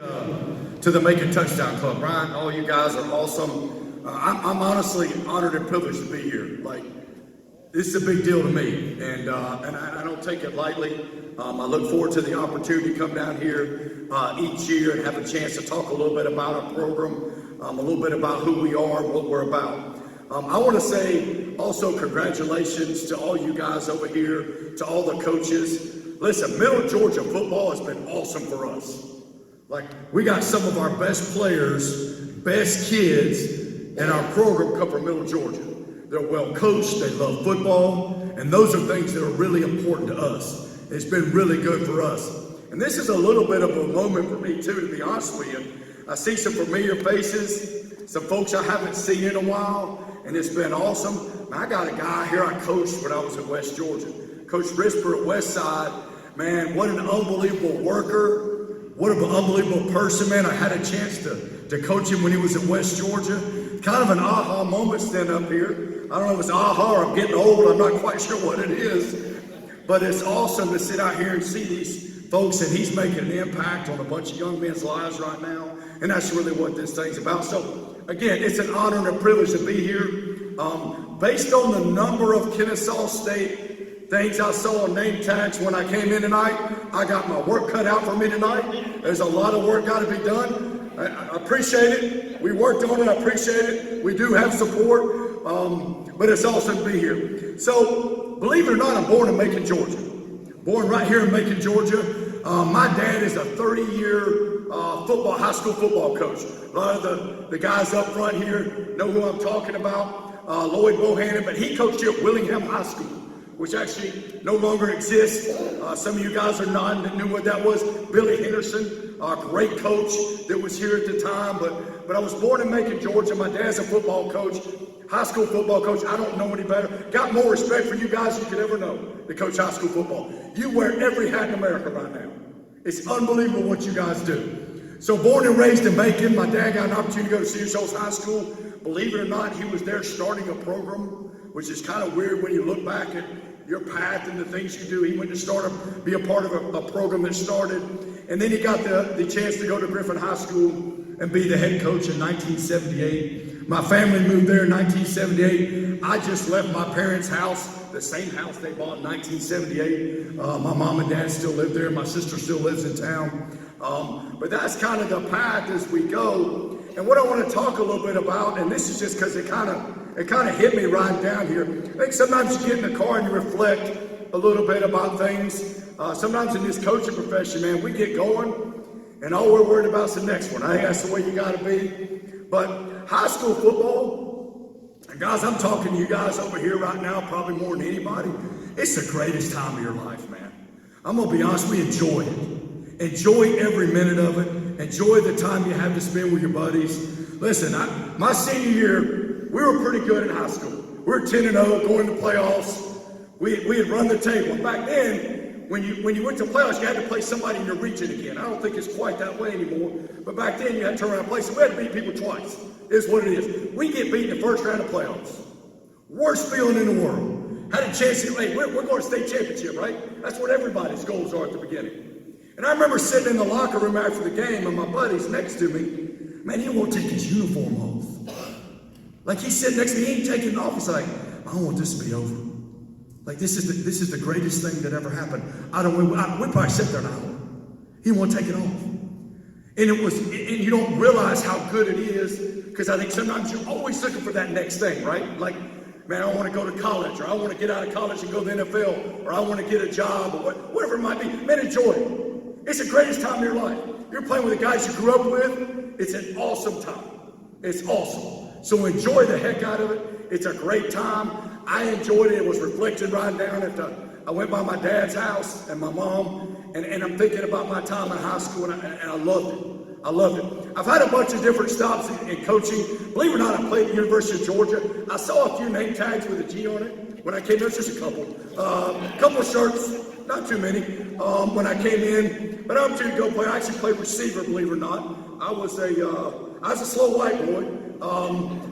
To the Macon Touchdown Club. Ryan, all you guys are awesome. I'm honestly honored and privileged to be here. Like, this is a big deal to me, and I don't take it lightly. I look forward to the opportunity to come down here each year and have a chance to talk a little bit about our program, a little bit about who we are, what we're about. I want to say also congratulations to all you guys over here, to all the coaches. Listen, Middle Georgia football has been awesome for us. Like, we got some of our best players, best kids in our program come from Middle Georgia. They're well coached, they love football, and those are things that are really important to us. It's been really good for us. And this is a little bit of a moment for me too, to be honest with you. I see some familiar faces, some folks I haven't seen in a while, and it's been awesome. I got a guy here I coached when I was in West Georgia. Coach Risper at Westside. Man, what an unbelievable worker. What an unbelievable person, man. I had a chance to coach him when he was at West Georgia. Kind of an aha moment standing up here. I don't know if it's aha or I'm getting old. I'm not quite sure what it is. But it's awesome to sit out here and see these folks, and he's making an impact on a bunch of young men's lives right now. And that's really what this thing's about. So, again, it's an honor and a privilege to be here. Based on the number of Kennesaw State things I saw on name tags when I came in tonight, I got my work cut out for me tonight. There's a lot of work got to be done. I appreciate it. We worked on it. I appreciate it. We do have support, but it's awesome to be here. So, believe it or not, I'm born in Macon, Georgia. Born right here in Macon, Georgia. My dad is a 30-year high school football coach. A lot of the guys up front here know who I'm talking about. Lloyd Bohannon, but he coached here at Willingham High School, which actually no longer exists. Some of you guys are nodding that knew what that was. Billy Henderson, a great coach that was here at the time. But I was born in Macon, Georgia. My dad's a football coach, high school football coach. I don't know any better. Got more respect for you guys you could ever know to coach high school football. You wear every hat in America right now. It's unbelievable what you guys do. So born and raised in Macon, my dad got an opportunity to go to Cedar Shoals High School. Believe it or not, he was there starting a program, which is kind of weird when you look back at your path and the things you do. He went to be a part of a program that started, and then he got the chance to go to Griffin High School and be the head coach in 1978. My family moved there in 1978. I just left my parents' house, the same house they bought in 1978. My mom and dad still live there. My sister still lives in town. But that's kind of the path as we go. And what I want to talk a little bit about, and this is just because it kind of hit me right down here. I think sometimes you get in the car and you reflect a little bit about things. Sometimes in this coaching profession, man, we get going and all we're worried about is the next one. I think that's the way you got to be. But high school football, and guys, I'm talking to you guys over here right now, probably more than anybody. It's the greatest time of your life, man. I'm going to be honest, we enjoy it. Enjoy every minute of it. Enjoy the time you have to spend with your buddies. Listen, my senior year, we were pretty good in high school. We were 10-0, going to playoffs. We had run the table. Back then, when you went to playoffs, you had to play somebody in your region again. I don't think it's quite that way anymore. But back then, you had to turn around and play. So we had to beat people twice. It's what it is. We get beat in the first round of playoffs. Worst feeling in the world. Had a chance to, hey, we're going to state championship, right? That's what everybody's goals are at the beginning. And I remember sitting in the locker room after the game, and my buddy's next to me. Man, he won't take his uniform off. Like, he's sitting next to me, he ain't taking it off. He's like, I don't want this to be over. Like, this is the greatest thing that ever happened. We probably sit there an hour. He won't take it off. And you don't realize how good it is, because I think sometimes you're always looking for that next thing, right? Like, man, I want to go to college, or I want to get out of college and go to the NFL, or I want to get a job, or whatever it might be. Man, enjoy it. It's the greatest time of your life. You're playing with the guys you grew up with. It's an awesome time. It's awesome. So enjoy the heck out of it. It's a great time. I enjoyed it. It was reflected right down at I went by my dad's house and my mom, and I'm thinking about my time in high school, and I loved it. I loved it. I've had a bunch of different stops in coaching. Believe it or not, I played at the University of Georgia. I saw a few name tags with a G on it when I came in. There's just a couple. Couple shirts. Not too many when I came in, but I'm trying to go play. I actually played receiver, believe it or not. I was a slow white boy.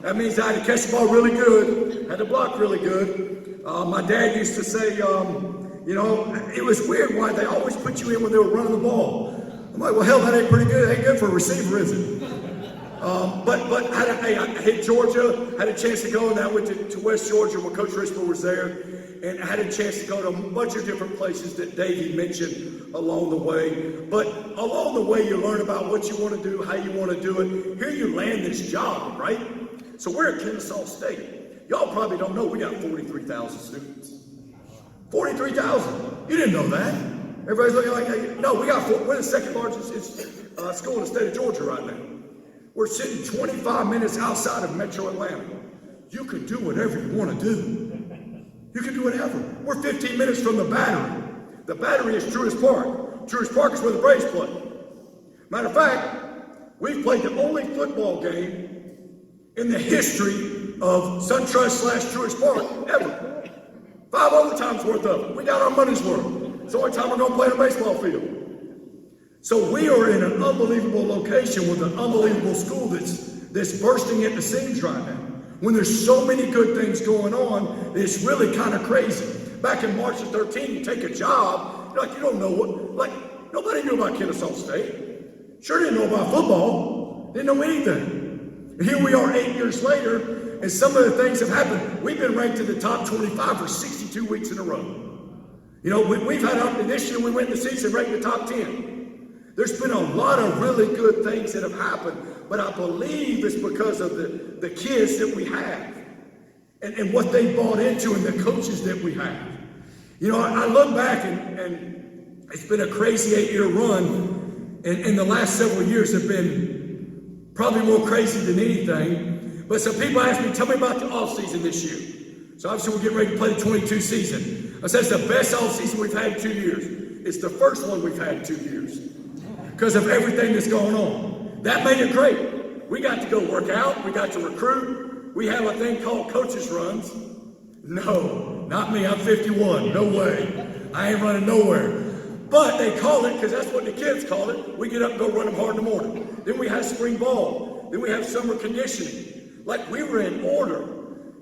That means I had to catch the ball really good, had to block really good. My dad used to say, it was weird why they always put you in when they were running the ball. I'm like, well, hell, that ain't pretty good. It ain't good for a receiver, is it? But I hit Georgia, had a chance to go, and I went to West Georgia where Coach Richmond was there, and I had a chance to go to a bunch of different places that Davey mentioned along the way. But along the way, you learn about what you want to do, how you want to do it. Here you land this job, right? So we're at Kennesaw State. Y'all probably don't know we got 43,000 students. 43,000. You didn't know that. Everybody's looking like, hey, no, we're the second largest school in the state of Georgia right now. We're sitting 25 minutes outside of Metro Atlanta. You can do whatever you want to do. You can do whatever. We're 15 minutes from the Battery. The Battery is Truist Park. Truist Park is where the Braves play. Matter of fact, we've played the only football game in the history of SunTrust / Truist Park ever. 5 overtimes worth of it. We got our money's worth. It's the only time we're going to play on a baseball field. So we are in an unbelievable location with an unbelievable school that's bursting at the seams right now. When there's so many good things going on, it's really kind of crazy. Back in March of 13, you take a job, you're like, you don't know what, like, nobody knew about Kennesaw State. Sure didn't know about football, didn't know anything. And here we are 8 years later, and some of the things have happened. We've been ranked in the top 25 for 62 weeks in a row. You know, we've had, this year we went in the season ranked in the top 10. There's been a lot of really good things that have happened, but I believe it's because of the kids that we have and what they bought into and the coaches that we have. You know, I look back and it's been a crazy 8-year run, and the last several years have been probably more crazy than anything. But some people ask me, tell me about the offseason this year. So obviously we're getting ready to play the 22 season. I said it's the best offseason we've had in 2 years. It's the first one we've had in 2 years. Because of everything that's going on. That made it great. We got to go work out. We got to recruit. We have a thing called coaches runs. No, not me. I'm 51. No way. I ain't running nowhere. But they call it, because that's what the kids call it. We get up and go run them hard in the morning. Then we have spring ball. Then we have summer conditioning. Like we were in order.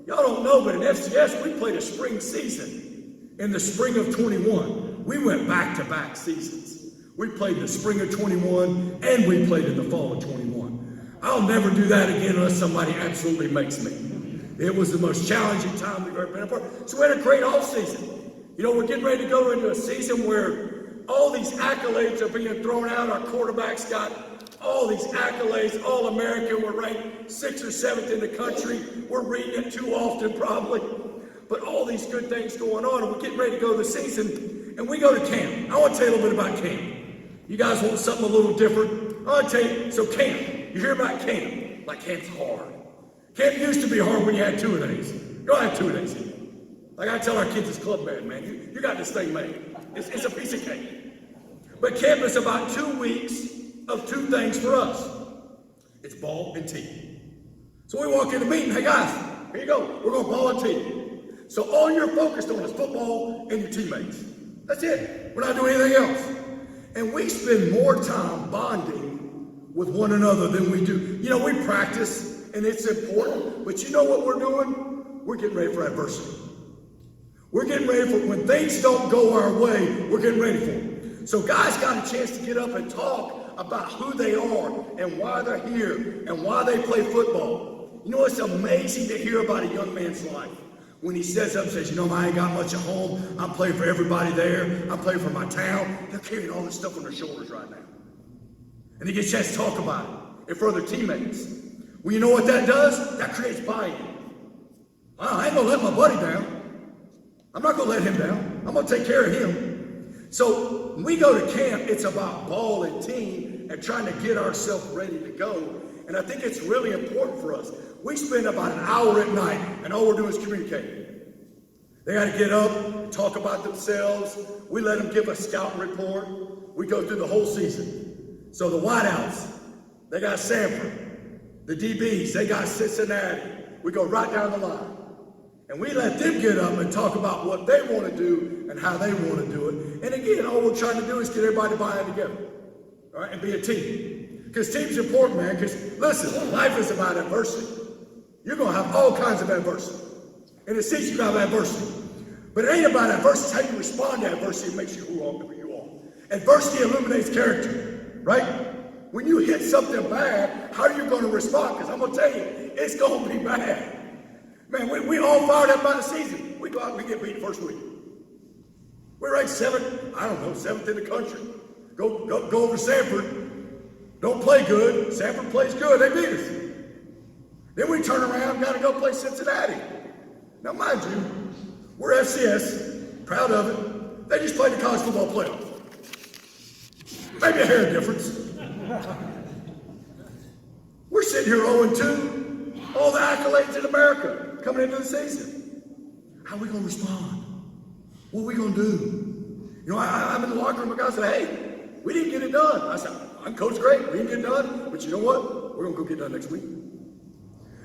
Y'all don't know, but in FCS, we played a spring season in the spring of 21. We went back-to-back seasons. We played in the spring of 21, and we played in the fall of 21. I'll never do that again unless somebody absolutely makes me. It was the most challenging time we've ever been a part. So we had a great offseason. You know, we're getting ready to go into a season where all these accolades are being thrown out. Our quarterback's got all these accolades, All-American. We're ranked 6th or 7th in the country. We're reading it too often, probably. But all these good things going on, and we're getting ready to go to the season, and we go to camp. I want to tell you a little bit about camp. You guys want something a little different? I'll tell you, so camp. You hear about camp. Like camp's hard. Camp used to be hard when you had 2-a-days. You don't have 2-a-days anymore. Like I tell our kids as club band, man, you got this thing made. It's a piece of cake. But camp is about 2 weeks of 2 things for us. It's ball and tee. So we walk in the meeting, hey guys, here you go. We're going to ball and tee. So all you're focused on is football and your teammates. That's it. We're not doing anything else. And we spend more time bonding with one another than we do. You know, we practice, and it's important. But you know what we're doing? We're getting ready for adversity. We're getting ready for when things don't go our way, we're getting ready for it. So guys got a chance to get up and talk about who they are and why they're here and why they play football. You know, it's amazing to hear about a young man's life. When he says up and says, you know, I ain't got much at home. I'm playing for everybody there. I'm playing for my town. They're carrying all this stuff on their shoulders right now. And he gets a chance to talk about it in front of their teammates. Well, you know what that does? That creates buy-in. I ain't going to let my buddy down. I'm not going to let him down. I'm going to take care of him. So when we go to camp, it's about ball and team and trying to get ourselves ready to go. And I think it's really important for us. We spend about an hour at night, and all we're doing is communicating. They got to get up, talk about themselves. We let them give a scout report. We go through the whole season. So the wideouts, they got Sanford. The DBs, they got Cincinnati. We go right down the line. And we let them get up and talk about what they want to do and how they want to do it. And again, all we're trying to do is get everybody to buy in together, all right, and be a team. Because team's important, man, because listen, life is about adversity. You're going to have all kinds of adversity. In a sense, you're going to have adversity. But it ain't about adversity. It's how you respond to adversity that makes you who you are. Adversity illuminates character. right? When you hit something bad, how are you going to respond? Because I'm going to tell you, it's going to be bad. Man, we all fired up by the season. We go out and we get beat the first week. We're ranked seventh in the country. Go over to Sanford. Don't play good. Sanford plays good. They beat us. Then we turn around, got to go play Cincinnati. Now, mind you, we're FCS, proud of it. They just played the college football playoff. Maybe a hair difference. We're sitting here 0-2, all the accolades in America coming into the season. How are we going to respond? What are we going to do? You know, I'm in the locker room, and guys said, hey, we didn't get it done. I said, I'm Coach Great, we didn't get it done, but you know what? We're going to go get it done next week.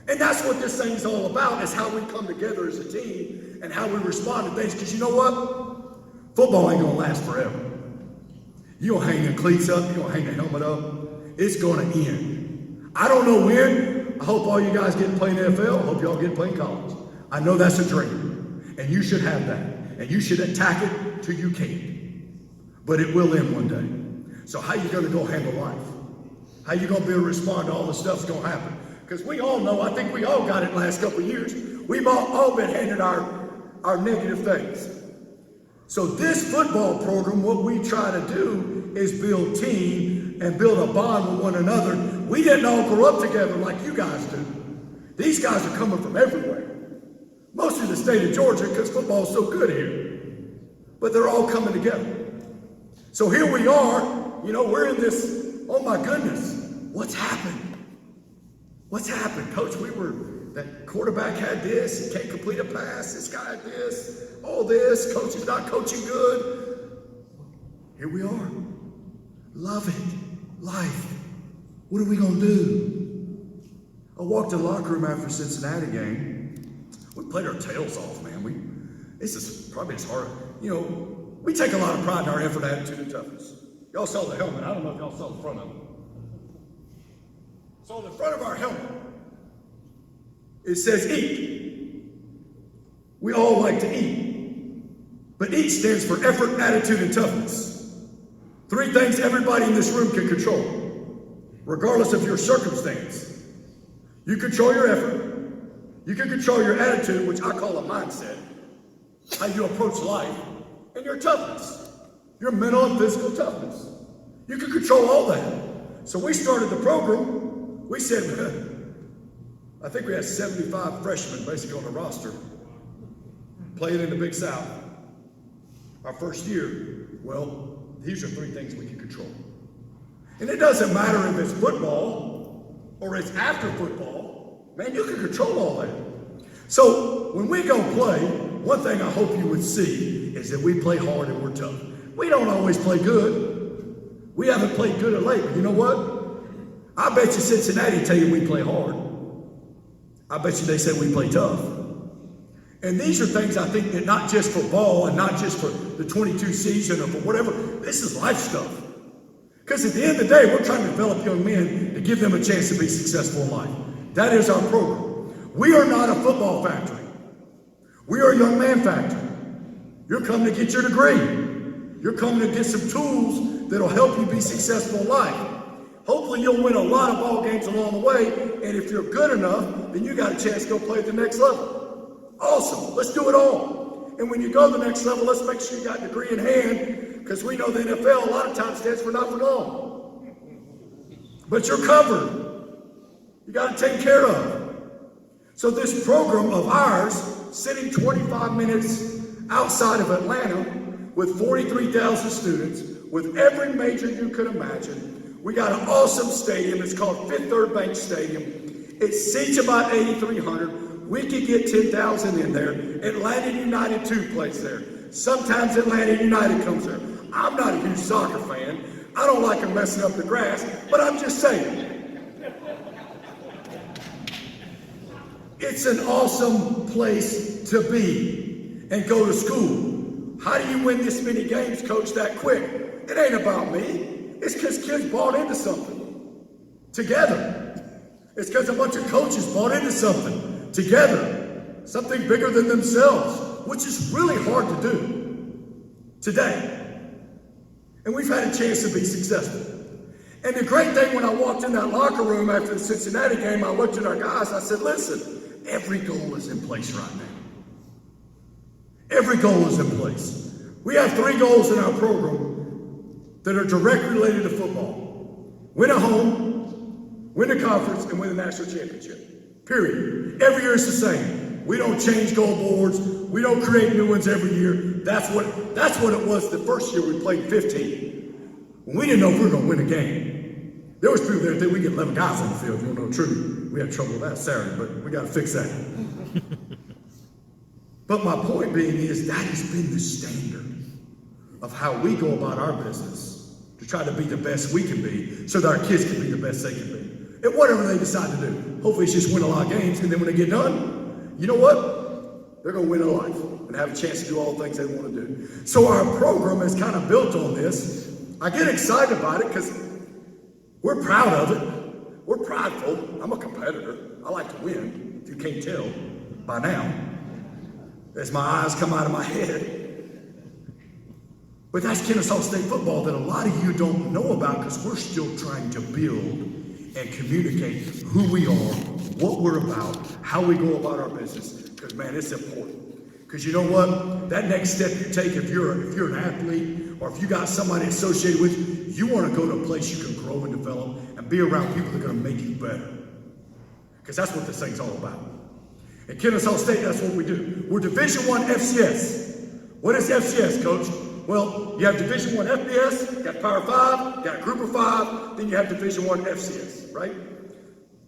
And that's what this thing's all about, is how we come together as a team and how we respond to things. Because you know what? Football ain't going to last forever. You're going to hang the cleats up, you're going to hang the helmet up. It's going to end. I don't know when. I hope all you guys get to play in the NFL. I hope y'all get to play in college. I know that's a dream. And you should have that. And you should attack it till you can't. But it will end one day. So how you going to go handle life? How you going to be able to respond to all the stuff that's going to happen? Because we all know, I think we all got it the last couple of years. We've all been handed our negative things. So this football program, what we try to do is build team and build a bond with one another. We didn't all grow up together like you guys do. These guys are coming from everywhere. Most of the state of Georgia, because football is so good here. But they're all coming together. So here we are, you know, we're in this, oh my goodness, what's happened? What's happened? Coach, that quarterback had this, he can't complete a pass, this guy had this, all this, coach is not coaching good. Here we are. Love it. Life. What are we going to do? I walked in the locker room after the Cincinnati game. We played our tails off, man. This is probably as hard. You know, we take a lot of pride in our effort, attitude, and toughness. Y'all saw the helmet. I don't know if y'all saw the front of it. So on the front of our helmet, it says eat. We all like to eat. But eat stands for effort, attitude, and toughness. 3 things everybody in this room can control, regardless of your circumstance. You control your effort. You can control your attitude, which I call a mindset, how you approach life, and your toughness, your mental and physical toughness. You can control all that. So we started the program. We said, I think we had 75 freshmen basically on the roster playing in the Big South. Our first year, well, these are 3 things we can control. And it doesn't matter if it's football or it's after football. Man, you can control all that. So when we go play, one thing I hope you would see is that we play hard and we're tough. We don't always play good. We haven't played good of late, but you know what? I bet you Cincinnati tell you we play hard. I bet you they say we play tough. And these are things I think that not just for ball and not just for the 22 season or for whatever, this is life stuff. Because at the end of the day, we're trying to develop young men to give them a chance to be successful in life. That is our program. We are not a football factory. We are a young man factory. You're coming to get your degree. You're coming to get some tools that'll help you be successful in life. Hopefully you'll win a lot of ball games along the way, and if you're good enough, then you got a chance to go play at the next level. Awesome, let's do it all. And when you go to the next level, let's make sure you got a degree in hand, because we know the NFL a lot of times stands for not for long. But you're covered. You got to take care of. So this program of ours, sitting 25 minutes outside of Atlanta with 43,000 students, with every major you could imagine, we got an awesome stadium. It's called Fifth Third Bank Stadium. It seats about 8,300. We could get 10,000 in there. Atlanta United 2 plays there. Sometimes Atlanta United comes there. I'm not a huge soccer fan. I don't like them messing up the grass, but I'm just saying. It's an awesome place to be and go to school. How do you win this many games, Coach, that quick? It ain't about me. It's because kids bought into something together. It's because a bunch of coaches bought into something together, something bigger than themselves, which is really hard to do today. And we've had a chance to be successful. And the great thing, when I walked in that locker room after the Cincinnati game, I looked at our guys, I said, listen, every goal is in place right now. Every goal is in place. We have 3 goals in our program that are directly related to football. Win a home, win a conference, and win the national championship. Period. Every year it's the same. We don't change goal boards. We don't create new ones every year. That's what it was the first year we played 15. When we didn't know if we were going to win a game. There was people there that think we get 11 guys on the field. You don't know the truth. We had trouble with that Saturday, but we got to fix that. But my point being is that has been the standard of how we go about our business to try to be the best we can be so that our kids can be the best they can be. And whatever they decide to do. Hopefully it's just win a lot of games, and then when they get done, you know what? They're going to win a life and have a chance to do all the things they want to do. So our program is kind of built on this. I get excited about it because we're proud of it. We're prideful. I'm a competitor. I like to win, if you can't tell by now, as my eyes come out of my head. But that's Kennesaw State football that a lot of you don't know about because we're still trying to build and communicate who we are, what we're about, how we go about our business, because man, it's important. Because you know what? That next step you take, if you're an athlete or if you got somebody associated with you, you want to go to a place you can grow and develop and be around people that are going to make you better. Because that's what this thing's all about. At Kennesaw State, that's what we do. We're Division I FCS. What is FCS, Coach? Well, you have Division I FBS, you got Power 5, you got a Group of 5, then you have Division I FCS, right?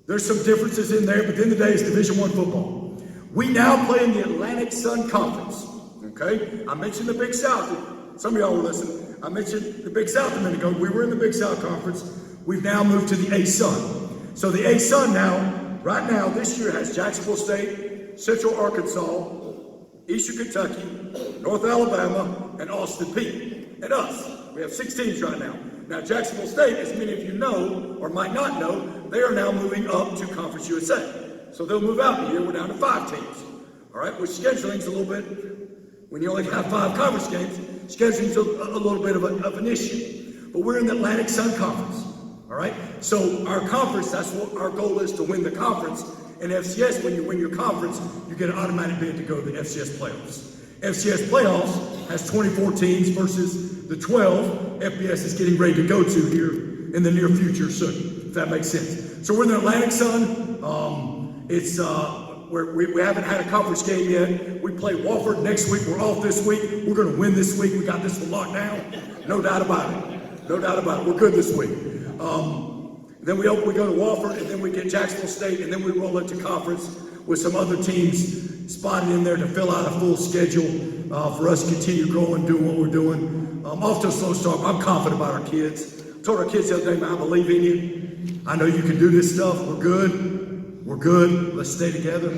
There's some differences in there, but at the end of the day, it's Division I football. We now play in the Atlantic Sun Conference, okay? I mentioned the Big South. Some of y'all were listening. I mentioned the Big South a minute ago. We were in the Big South Conference. We've now moved to the A-Sun. So the A-Sun now, right now, this year has Jacksonville State, Central Arkansas, Eastern Kentucky, North Alabama, and Austin Peay, and us. We have 6 teams right now. Now, Jacksonville State, as many of you know, or might not know, they are now moving up to Conference USA. So they'll move out in a year. We're down to 5 teams. All right, which scheduling's a little bit, when you only have 5 conference games, scheduling's a little bit of an issue. But we're in the Atlantic Sun Conference. All right, so our conference, that's what our goal is, to win the conference. And FCS, when you win your conference, you get an automatic bid to go to the FCS playoffs. FCS playoffs has 24 teams versus the 12 FBS is getting ready to go to here in the near future soon, if that makes sense. So we're in the Atlantic Sun. It's we haven't had a conference game yet. We play Wofford next week. We're off this week. We're going to win this week. We got this one locked down. No doubt about it. No doubt about it. We're good this week. Then we go to Wofford, and then we get Jacksonville State, and then we roll into conference with some other teams spotted in there to fill out a full schedule for us to continue growing, doing what we're doing. Off to a slow start. I'm confident about our kids. I told our kids the other day, man, I believe in you. I know you can do this stuff. We're good. We're good. Let's stay together.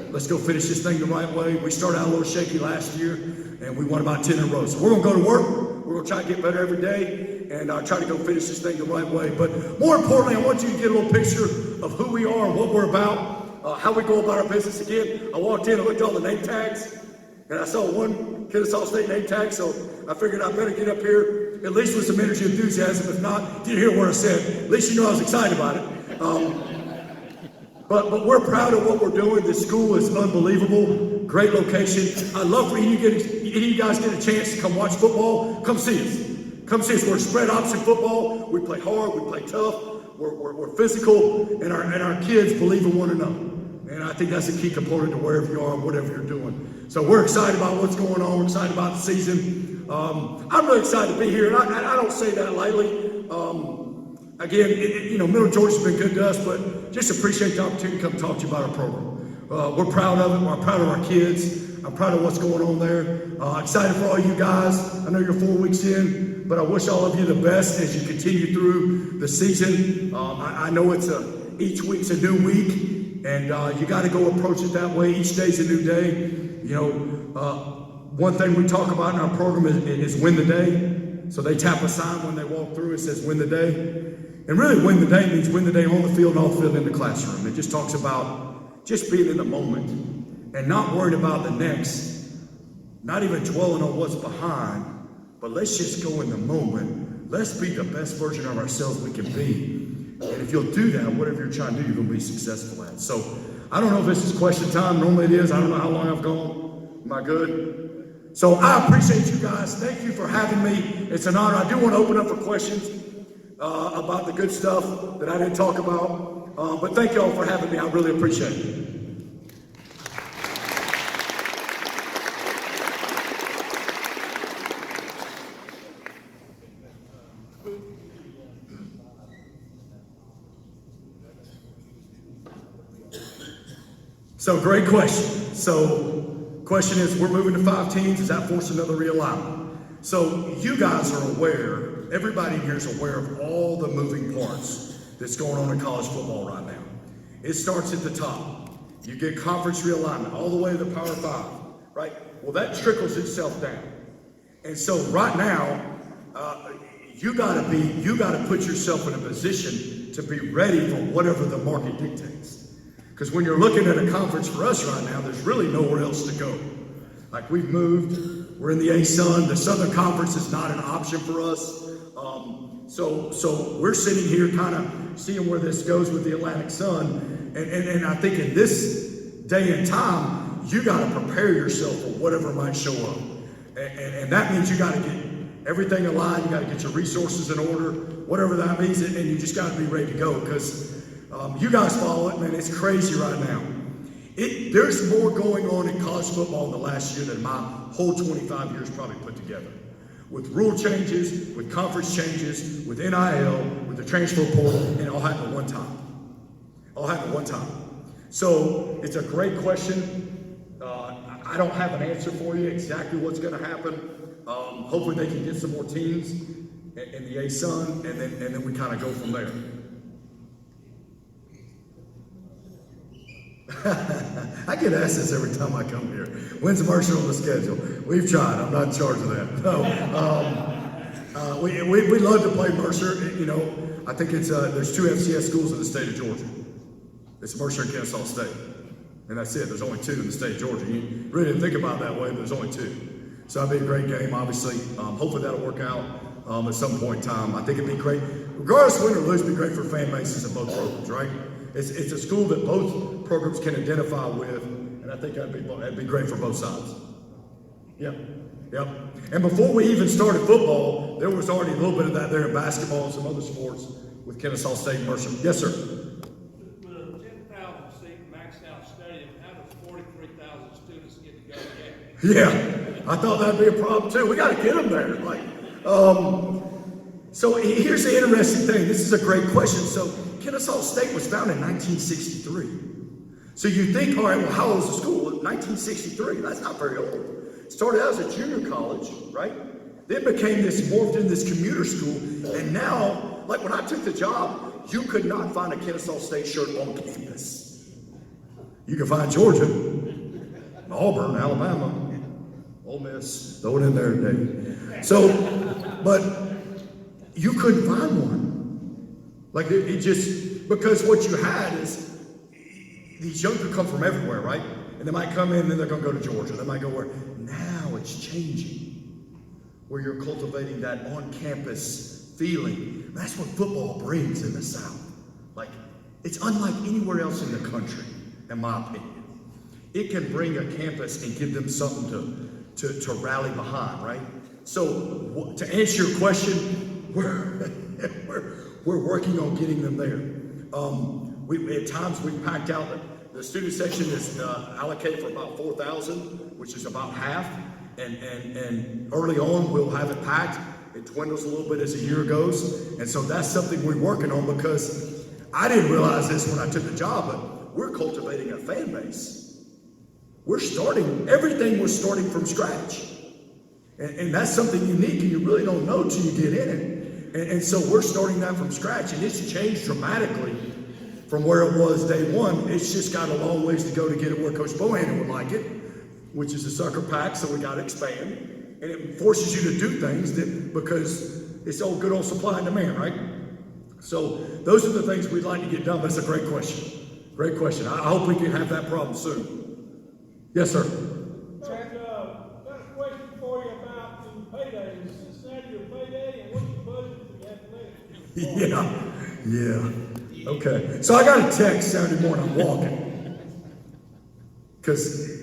Let's go finish this thing the right way. We started out a little shaky last year, and we won about 10 in a row. So we're going to go to work. We're going to try to get better every day and try to go finish this thing the right way. But more importantly, I want you to get a little picture of who we are and what we're about, how we go about our business. Again, I walked in and looked at all the name tags, and I saw one Kennesaw State name tag, so I figured I better get up here, at least with some energy and enthusiasm. If not, you didn't hear what I said. At least you know I was excited about it. But we're proud of what we're doing. This school is unbelievable. Great location. I'd love for any of you guys get a chance to come watch football. Come see us. Come see us. We're spread option football. We play hard. We play tough. We're physical, and our kids believe in one another. And I think that's a key component to wherever you are and whatever you're doing. So we're excited about what's going on. We're excited about the season. I'm really excited to be here, and I don't say that lightly. Again, Middle Georgia's been good to us, but just appreciate the opportunity to come talk to you about our program. We're proud of it. We're proud of our kids. I'm proud of what's going on there. Excited for all you guys. I know you're 4 weeks in, but I wish all of you the best as you continue through the season. I know it's each week's a new week, and you got to go approach it that way. Each day's a new day. One thing we talk about in our program is win the day. So they tap a sign when they walk through. It says win the day. And really win the day means win the day on the field and off the field in the classroom. It just talks about just being in the moment and not worried about the next, not even dwelling on what's behind, but let's just go in the moment let's be the best version of ourselves we can be. And if you'll do that, whatever you're trying to do, you're going to be successful at. So I don't know if this is question time. Normally it is. I don't know how long I've gone. Am I good? So I appreciate you guys. Thank you for having me. It's an honor. I do want to open up for questions about the good stuff that I didn't talk about. But thank you all for having me. I really appreciate it. So great question. So question is, we're moving to 5 teams. Does that force another realignment? So you guys are aware, everybody here is aware of all the moving parts that's going on in college football right now. It starts at the top. You get conference realignment all the way to the Power 5, right? Well, that trickles itself down. And so right now, you gotta put yourself in a position to be ready for whatever the market dictates. Because when you're looking at a conference for us right now, there's really nowhere else to go. Like we've moved, we're in the ASUN, the Southern Conference is not an option for us. So we're sitting here kind of seeing where this goes with the Atlantic Sun. And I think in this day and time, you got to prepare yourself for whatever might show up. And that means you got to get everything aligned, you got to get your resources in order, whatever that means, and you just got to be ready to go because you guys follow it, man. It's crazy right now. There's more going on in college football in the last year than my whole 25 years probably put together. With rule changes, with conference changes, with NIL, with the transfer portal, and it all happened at one time. All happened at one time. So it's a great question. I don't have an answer for you exactly what's going to happen. Hopefully they can get some more teams in the ASUN, and then we kind of go from there. I get asked this every time I come here. When's Mercer on the schedule? We've tried. I'm not in charge of that. No. We love to play Mercer. You know, I think it's there's 2 FCS schools in the state of Georgia. It's Mercer and Kennesaw State, and that's it. There's only 2 in the state of Georgia. You really didn't think about it that way, but there's only 2. So it'll be a great game, obviously. Hopefully that'll work out at some point in time. I think it'd be great, regardless of win or lose. It'd be great for fan bases of both programs, right? It's a school that both programs can identify with, and I think that'd be great for both sides. Yep. And before we even started football, there was already a little bit of that there in basketball and some other sports with Kennesaw State and Mercer. Yes, sir. With a 10,000-seat maxed out stadium, how does 43,000 students get to go to games? Yeah, I thought that'd be a problem too. We got to get them there. So here's the interesting thing. This is a great question. So Kennesaw State was founded in 1963. So you think, all right, well, how old is the school? 1963, that's not very old. It started out as a junior college, right? Then became morphed in this commuter school. And now, like when I took the job, you could not find a Kennesaw State shirt on campus. You can find Georgia, Auburn, Alabama, Ole Miss, throw it in there today. So, but you couldn't find one. Like it just, because what you had is these young people come from everywhere, right? And they might come in and then they're going to go to Georgia. They might go where? Now it's changing, where you're cultivating that on-campus feeling. That's what football brings in the South. Like, it's unlike anywhere else in the country, in my opinion. It can bring a campus and give them something to rally behind, right? So to answer your question, we're working on getting them there. At times we've packed out, the student section is allocated for about 4,000, which is about half. And early on we'll have it packed. It dwindles a little bit as the year goes. And so that's something we're working on, because I didn't realize this when I took the job, but we're cultivating a fan base. Everything was starting from scratch. And that's something unique, and you really don't know till you get in it. And so we're starting that from scratch, and it's changed dramatically from where it was day one. It's just got a long ways to go to get it where Coach Bohannon would like it, which is a sucker pack, so we got to expand. And it forces you to do things because it's all good old supply and demand, right? So those are the things we'd like to get done, but it's a great question. Great question. I hope we can have that problem soon. Yes, sir. Got a question for you about the payday. Is Cincinnati your payday, and what's your budget Yeah. Okay. So I got a text Saturday morning. I'm walking because,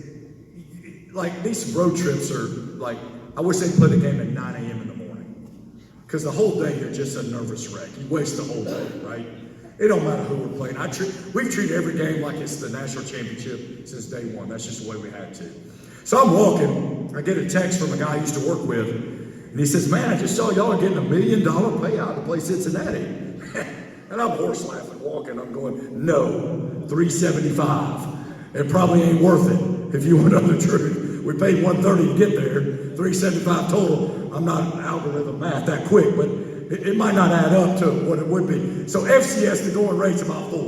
like, these road trips are like. I wish they'd play the game at 9 a.m. in the morning because the whole day you're just a nervous wreck. You waste the whole day, right? It don't matter who we're playing. We've treated every game like it's the national championship since day one. That's just the way we had to. So I'm walking. I get a text from a guy I used to work with, and he says, "Man, I just saw y'all are getting $1 million payout to play Cincinnati." And I'm horse laughing, walking. I'm going, "No, 375. It probably ain't worth it if you want to know the truth. We paid 130 to get there, 375 total. I'm not algorithm math that quick, but it might not add up to what it would be. So FCS, the going rate's about 4.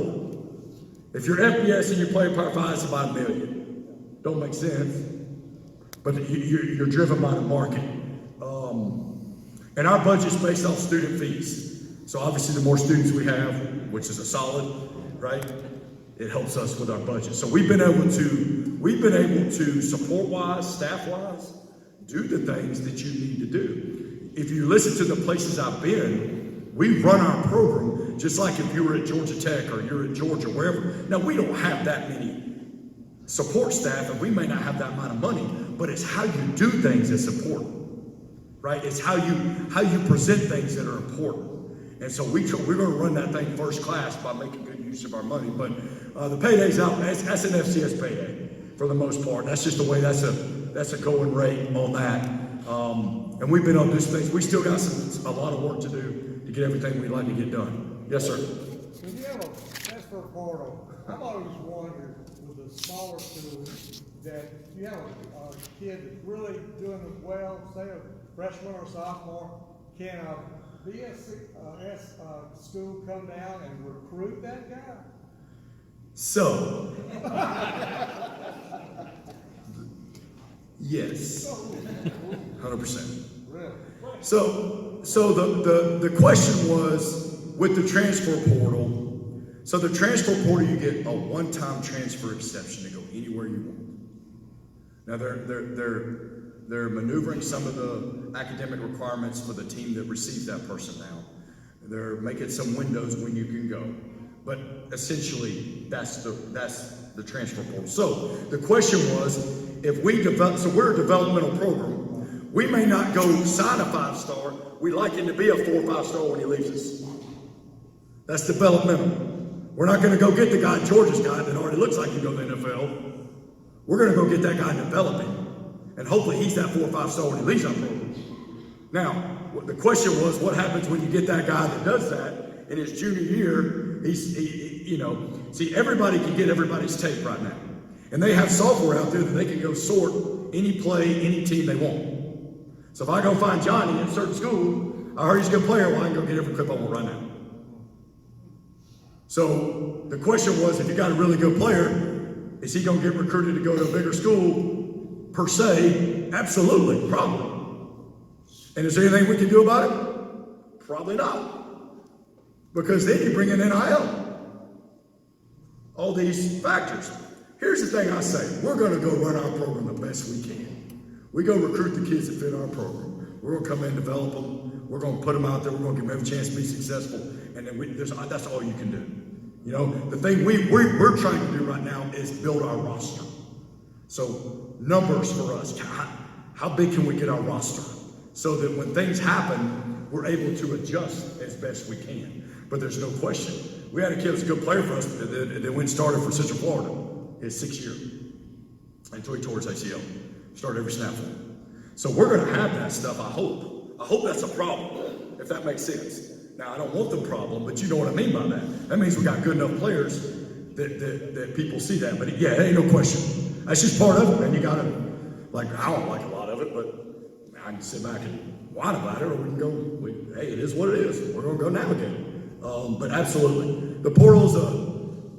If you're FBS and you play Power 5, it's about $1 million. Don't make sense, but you're driven by the market. And our budget's based off student fees. So obviously the more students we have, which is a solid, right? It helps us with our budget. So we've been able to support-wise, staff-wise, do the things that you need to do. If you listen to the places I've been, we run our program just like if you were at Georgia Tech or you're at Georgia, wherever. Now, we don't have that many support staff, and we may not have that amount of money, but it's how you do things that's important, right? It's how you present things that are important. And so we're going to run that thing first class by making good use of our money. But the payday's out. That's an FCS payday for the most part. That's just the way. That's a going rate on that. And we've been on this things. We still got a lot of work to do to get everything we'd like to get done. Yes, sir. When you have a transfer portal, I've always wondered with the smaller schools that you have a kid that's really doing well, say a freshman or sophomore, can a BS school come down and recruit that guy? So, yes, 100%. Really? So the question was with the transfer portal. So the transfer portal, you get a one-time transfer exception to go anywhere you want. Now they're maneuvering some of the academic requirements for the team that receives that person now. They're making some windows when you can go, but essentially that's the transfer portal. So the question was, if we develop, so we're a developmental program, we may not go sign a 5-star. We like him to be a 4 or 5-star when he leaves us. That's developmental. We're not going to go get the guy, Georgia's guy, that already looks like he can go to the NFL. We're going to go get that guy and develop him. And hopefully he's that 4 or 5-star when he leaves our program. Now, the question was, what happens when you get that guy that does that in his junior year? See, everybody can get everybody's tape right now. And they have software out there that they can go sort any play, any team they want. So if I go find Johnny in a certain school, I heard he's a good player, well, I can go get every clip I want right now. So the question was, if you got a really good player, is he going to get recruited to go to a bigger school? Per se, absolutely, probably. And is there anything we can do about it? Probably not. Because then you bring in NIL. All these factors. Here's the thing I say. We're going to go run our program the best we can. We go recruit the kids that fit our program. We're going to come in and develop them. We're going to put them out there. We're going to give them every chance to be successful. And then that's all you can do. You know, the thing we're trying to do right now is build our roster. So numbers for us, how big can we get our roster? So that when things happen, we're able to adjust as best we can. But there's no question. We had a kid who was a good player for us that went and started for Central Florida his 6th year until he tore his ACL. Started every snap for him. So we're going to have that stuff, I hope. I hope that's a problem, if that makes sense. Now, I don't want the problem, but you know what I mean by that. That means we got good enough players that people see that. But yeah, it ain't no question. That's just part of it, man. You got to, I don't like a lot of it, but I can sit back and whine about it, or we can go, hey, it is what it is. We're going to go navigate it. But absolutely. The portal's,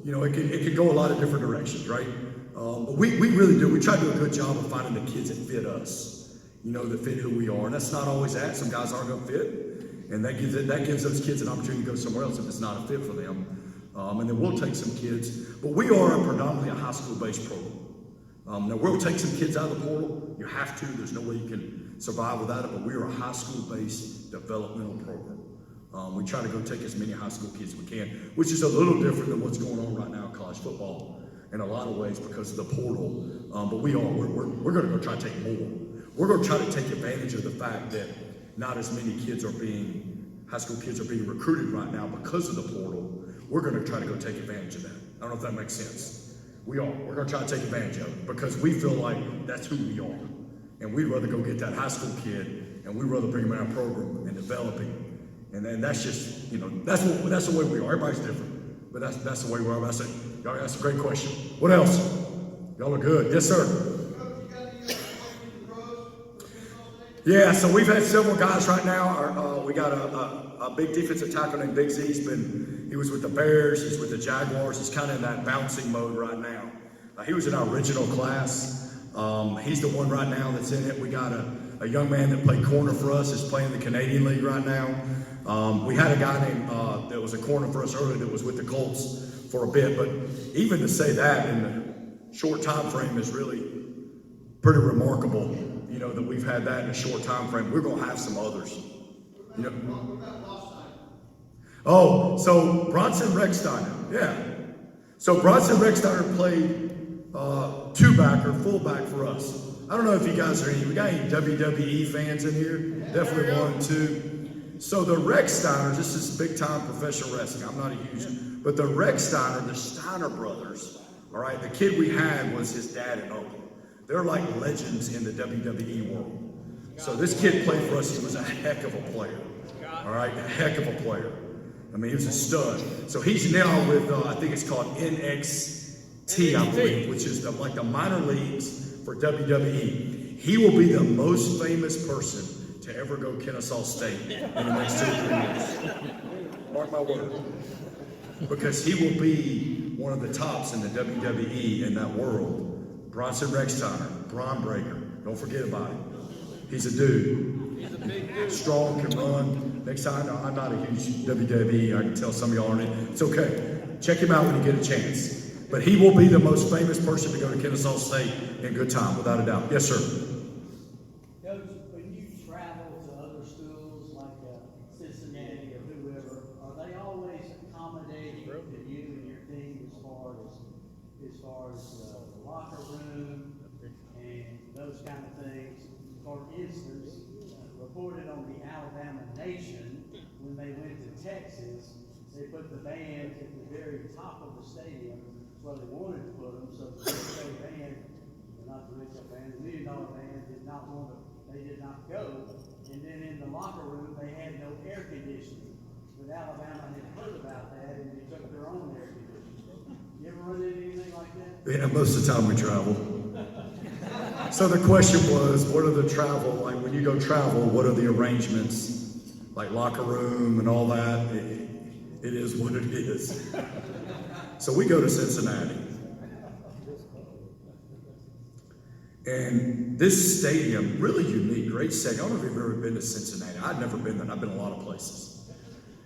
it can go a lot of different directions, right? But we really do. We try to do a good job of finding the kids that fit us, that fit who we are. And that's not always that. Some guys aren't going to fit. And that gives those kids an opportunity to go somewhere else if it's not a fit for them. And then we'll take some kids. But we are predominantly a high school-based program. Now, we'll take some kids out of the portal. You have to. There's no way you can survive without it. But we are a high school-based developmental program. We try to go take as many high school kids as we can, which is a little different than what's going on right now in college football in a lot of ways because of the portal. But we're going to go try to take more. We're going to try to take advantage of the fact that not as many high school kids are being recruited right now because of the portal. We're going to try to go take advantage of that. I don't know if that makes sense. We are. We're going to try to take advantage of it because we feel like that's who we are. And we'd rather go get that high school kid and we'd rather bring him in our program and develop him. And then that's just, that's the way we are. Everybody's different, but that's the way we are. That's a great question. What else? Y'all are good. Yes, sir. Yeah, so we've had several guys right now. We got a big defensive tackle named Big Z. He was with the Bears. He's with the Jaguars. He's kind of in that bouncing mode right now. He was in our original class. He's the one right now that's in it. We got a young man that played corner for us. Is playing the Canadian League right now. We had a guy named that was a corner for us earlier that was with the Colts for a bit. But even to say that in the short time frame is really pretty remarkable. That we've had that in a short time frame. We're going to have some others. Oh, so Bronson Recksteiner. Yeah. So Bronson Recksteiner played two-backer, fullback for us. I don't know if you guys we got any WWE fans in here? Definitely one, two. So the Recksteiners, this is big-time professional wrestling. I'm not a huge, but the Recksteiner, the Steiner brothers, all right, the kid we had was his dad and uncle. They're like legends in the WWE world. So this kid played for us. He was a heck of a player. All right, a heck of a player. I mean, he was a stud. So he's now with, I think it's called NXT, I believe, which is like the minor leagues for WWE. He will be the most famous person to ever go Kennesaw State in the next 2 or 3 years. Mark my word. Because he will be one of the tops in the WWE in that world. Bronson Recksteiner, Braun Breaker. Don't forget about him. He's a dude. He's a big dude. Strong, can run. Next time, I'm not a huge WWE. I can tell some of y'all aren't in. It's okay. Check him out when you get a chance. But he will be the most famous person to go to Kennesaw State in good time, without a doubt. Yes, sir. Coach, when you travel to other schools like Cincinnati or whoever, are they always accommodating to you and your team as far as the locker room and those kind of things? For instance, reported on the Alabama Nation when they went to Texas, they put the band at the very top of the stadium. That's where they wanted to put them, so the big band, not the rich band, the $1 million band did not go. And then in the locker room, they had no air conditioning. But Alabama had heard about that, and they took their own air conditioning. You ever run into anything like that? Yeah, most of the time we travel. So the question was, what are the travel, like when you go travel, what are the arrangements, like locker room and all that? It is what it is. So we go to Cincinnati. And this stadium, really unique, great stadium. I don't know if you've ever been to Cincinnati. I've never been there. I've been a lot of places.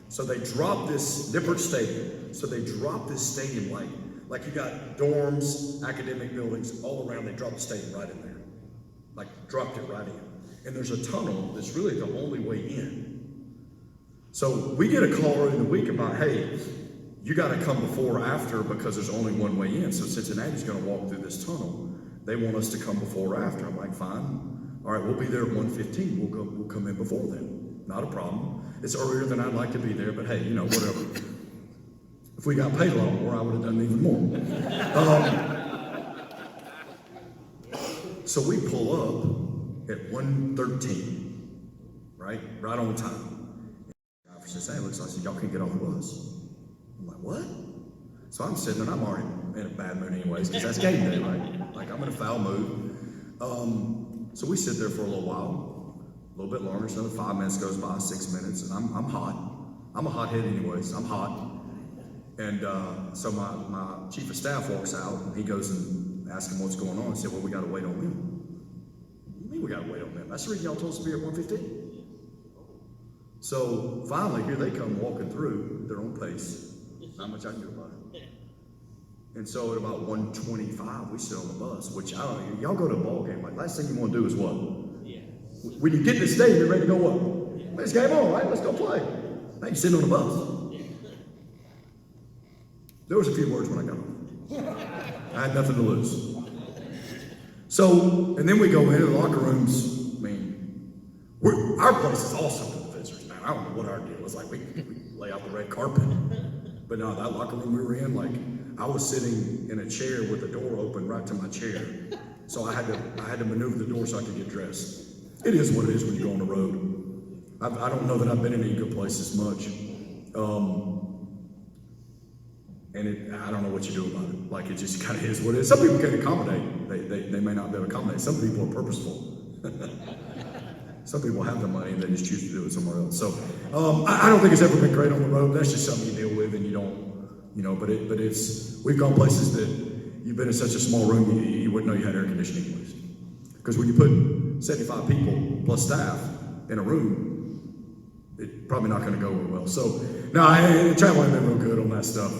So they dropped this, Nippert Stadium. So they dropped this stadium like you got dorms, academic buildings all around. They dropped the stadium right in there. Like dropped it right in. And there's a tunnel that's really the only way in. So we get a call early in the week about, hey, you got to come before or after because there's only one way in. So Cincinnati's going to walk through this tunnel. They want us to come before or after. I'm like, fine. All right, we'll be there at 1:15. We'll come in before then. Not a problem. It's earlier than I'd like to be there, but hey, whatever. If we got paid a lot more, I would have done even more. So we pull up at 1:13, right on time. The officer says, hey, looks like y'all can't get off the bus. I'm like, what? So I'm sitting there, and I'm already in a bad mood anyways, because that's game day, right? Like, I'm in a foul mood. So we sit there for a little while, a little bit longer, so another 5 minutes goes by, 6 minutes, and I'm hot. I'm a hothead anyways, I'm hot. And so my chief of staff walks out, and he goes and asks him what's going on, and said, well, we got to wait on them. What do you mean we got to wait on them? That's the reason y'all told us to be at 1:15. So finally, here they come walking through their own pace. Not much I can do about it. And so at about 1:25, we sit on the bus, which I don't know, y'all go to a ball game, like last thing you want to do is what? Yeah. When you get to the stadium, you're ready to go what? This game on, right? Let's go play. Hey, you sitting on the bus? There was a few words when I got on. I had nothing to lose. So, and then we go into the locker rooms. I mean, our place is awesome for the visitors, man. I don't know what our deal was like. We lay out the red carpet. But no, that locker room we were in, like, I was sitting in a chair with the door open right to my chair. So I had to maneuver the door so I could get dressed. It is what it is when you go on the road. I don't know that I've been in any good places much. And I don't know what you do about it. Like, it just kind of is what it is. Some people can accommodate. They may not be able to accommodate. Some people are purposeful. Some people have the money and they just choose to do it somewhere else. So I don't think it's ever been great on the road. That's just something you deal with, and you don't, but it's, we've gone places that you've been in such a small room, you wouldn't know you had air conditioning anyways. Because when you put 75 people plus staff in a room, it's probably not going to go real well. So, no, travel ain't been real good on that stuff.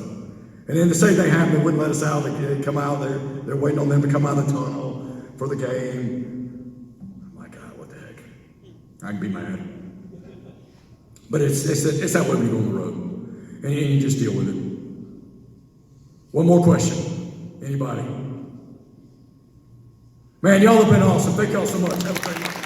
And then the same thing happened. They wouldn't let us out. They come out there. They're waiting on them to come out of the tunnel for the game. My God, what the heck? I can be mad. But it's that way when you go on the road. And you just deal with it. One more question. Anybody? Man, y'all have been awesome. Thank y'all so much. Have a great night.